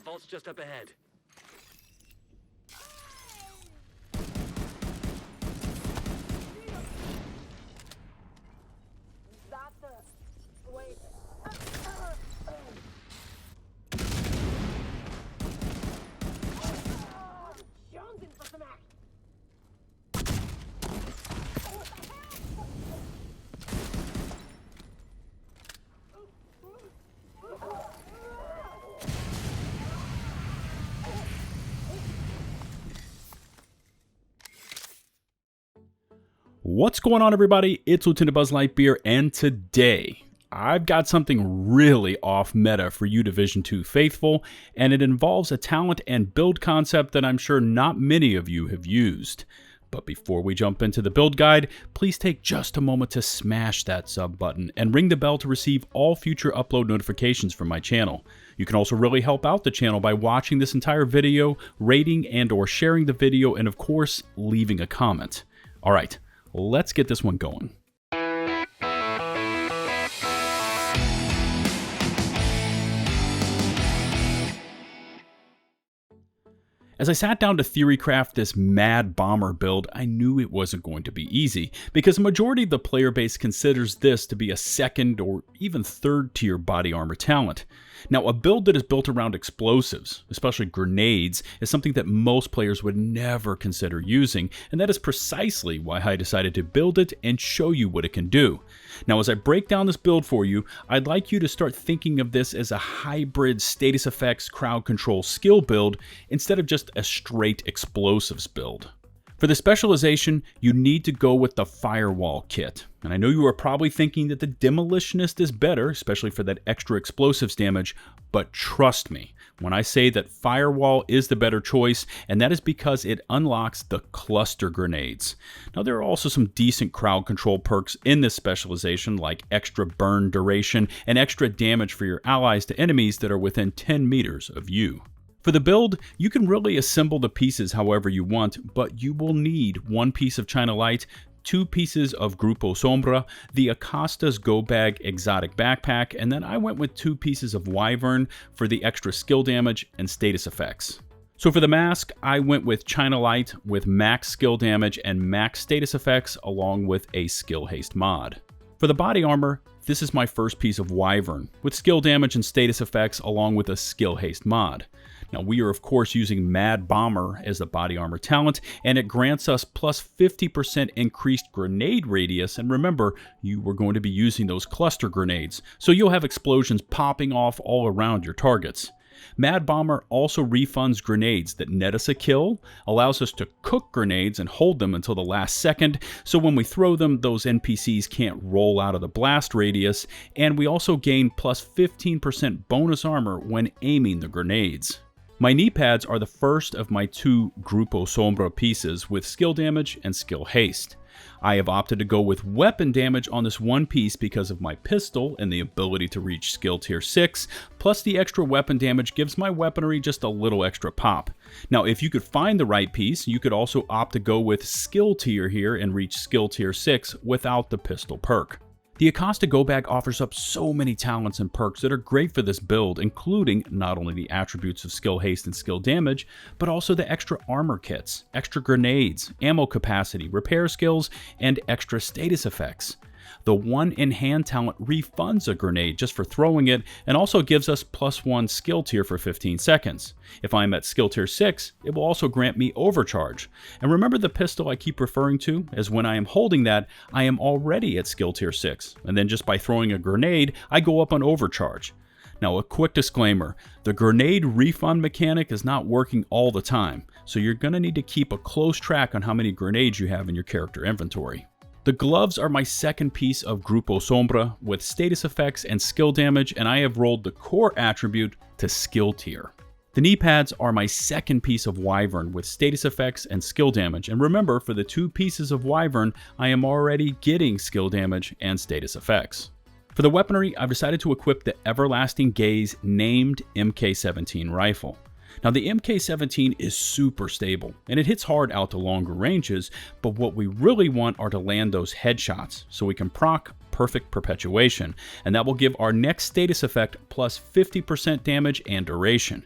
vault's just up ahead. Wait. Jonesing for some action. What's going on, everybody? It's LtBuzzLitebeer, and today I've got something really off meta for you Division 2 faithful, and it involves a talent and build concept that I'm sure not many of you have used. But before we jump into the build guide, please take just a moment to smash that sub button and ring the bell to receive all future upload notifications from my channel. You can also really help out the channel by watching this entire video, rating and/or sharing the video, and of course, leaving a comment. Alright, let's get this one going. As I sat down to theory craft this Mad Bomber build, I knew it wasn't going to be easy, because the majority of the player base considers this to be a second or even third tier body armor talent. Now, a build that is built around explosives, especially grenades, is something that most players would never consider using, and that is precisely why I decided to build it and show you what it can do. Now, as I break down this build for you, I'd like you to start thinking of this as a hybrid status effects crowd control skill build instead of just a straight explosives build. For the specialization, you need to go with the Firewall kit. And I know you are probably thinking that the Demolitionist is better, especially for that extra explosives damage, but trust me when I say that Firewall is the better choice, and that is because it unlocks the cluster grenades. Now, there are also some decent crowd control perks in this specialization, like extra burn duration and extra damage for your allies to enemies that are within 10 meters of you. For the build, you can really assemble the pieces however you want, but you will need one piece of China Light, 2 pieces of Grupo Sombra, the Acosta's Go Bag Exotic Backpack, and then I went with 2 pieces of Wyvern for the extra skill damage and status effects. So for the mask, I went with China Light with max skill damage and max status effects along with a skill haste mod. For the body armor, this is my first piece of Wyvern with skill damage and status effects along with a skill haste mod. Now, we are of course using Mad Bomber as the body armor talent, and it grants us plus 50% increased grenade radius, and remember, you were going to be using those cluster grenades, so you'll have explosions popping off all around your targets. Mad Bomber also refunds grenades that net us a kill, allows us to cook grenades and hold them until the last second, so when we throw them, those NPCs can't roll out of the blast radius, and we also gain plus 15% bonus armor when aiming the grenades. My knee pads are the first of my 2 Grupo Sombra pieces with skill damage and skill haste. I have opted to go with weapon damage on this one piece because of my pistol and the ability to reach skill tier 6, plus the extra weapon damage gives my weaponry just a little extra pop. Now, if you could find the right piece, you could also opt to go with skill tier here and reach skill tier 6 without the pistol perk. The Acosta Go Bag offers up so many talents and perks that are great for this build, including not only the attributes of skill haste and skill damage, but also the extra armor kits, extra grenades, ammo capacity, repair skills, and extra status effects. The 1 in hand talent refunds a grenade just for throwing it, and also gives us plus 1 skill tier for 15 seconds. If I'm at skill tier 6, it will also grant me overcharge. And remember the pistol I keep referring to, as when I am holding that, I am already at skill tier 6, and then just by throwing a grenade, I go up on overcharge. Now, a quick disclaimer, the grenade refund mechanic is not working all the time, so you're going to need to keep a close track on how many grenades you have in your character inventory. The gloves are my second piece of Grupo Sombra with status effects and skill damage, and I have rolled the core attribute to skill tier. The knee pads are my second piece of Wyvern with status effects and skill damage, and remember, for the 2 pieces of Wyvern, I am already getting skill damage and status effects. For the weaponry, I've decided to equip the Everlasting Gaze named MK17 rifle. Now, the MK17 is super stable, and it hits hard out to longer ranges, but what we really want are to land those headshots, so we can proc Perfect Perpetuation, and that will give our next status effect plus 50% damage and duration.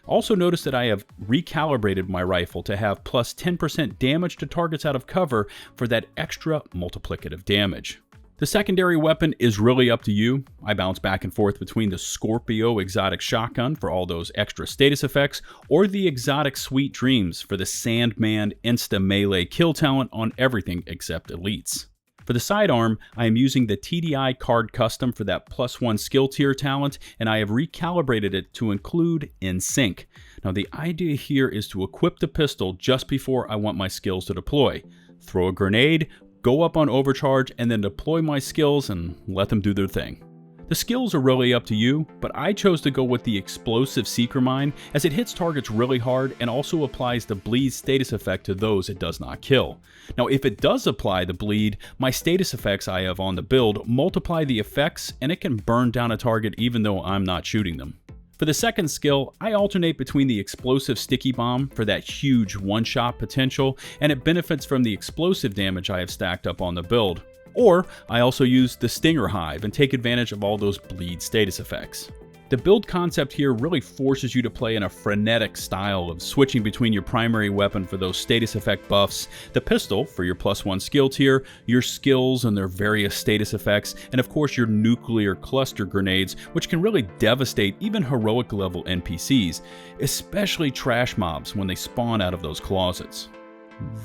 Also notice that I have recalibrated my rifle to have plus 10% damage to targets out of cover for that extra multiplicative damage. The secondary weapon is really up to you. I bounce back and forth between the Scorpio exotic shotgun for all those extra status effects, or the exotic Sweet Dreams for the Sandman insta melee kill talent on everything except elites. For the sidearm, I am using the TDI card custom for that +1 skill tier talent, and I have recalibrated it to include in sync. Now the idea here is to equip the pistol just before I want my skills to deploy. Throw a grenade, go up on overcharge, and then deploy my skills and let them do their thing. The skills are really up to you, but I chose to go with the explosive Seeker Mine as it hits targets really hard and also applies the bleed status effect to those it does not kill. Now if it does apply the bleed, my status effects I have on the build multiply the effects and it can burn down a target even though I'm not shooting them. For the second skill, I alternate between the explosive sticky bomb for that huge one-shot potential, and it benefits from the explosive damage I have stacked up on the build. Or I also use the Stinger Hive and take advantage of all those bleed status effects. The build concept here really forces you to play in a frenetic style of switching between your primary weapon for those status effect buffs, the pistol for your +1 skill tier, your skills and their various status effects, and of course your nuclear cluster grenades, which can really devastate even heroic level NPCs, especially trash mobs when they spawn out of those closets.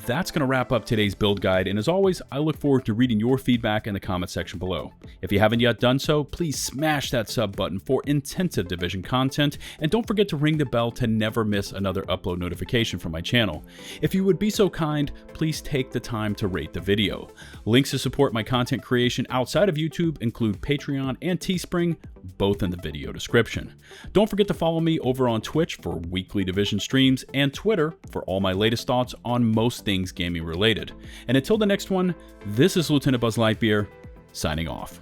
That's going to wrap up today's build guide, and as always, I look forward to reading your feedback in the comment section below. If you haven't yet done so, please smash that sub button for intensive Division content, and don't forget to ring the bell to never miss another upload notification from my channel. If you would be so kind, please take the time to rate the video. Links to support my content creation outside of YouTube include Patreon and Teespring, both in the video description. Don't forget to follow me over on Twitch for weekly Division streams and Twitter for all my latest thoughts on most things gaming related. And until the next one, this is LtBuzzLitebeer signing off.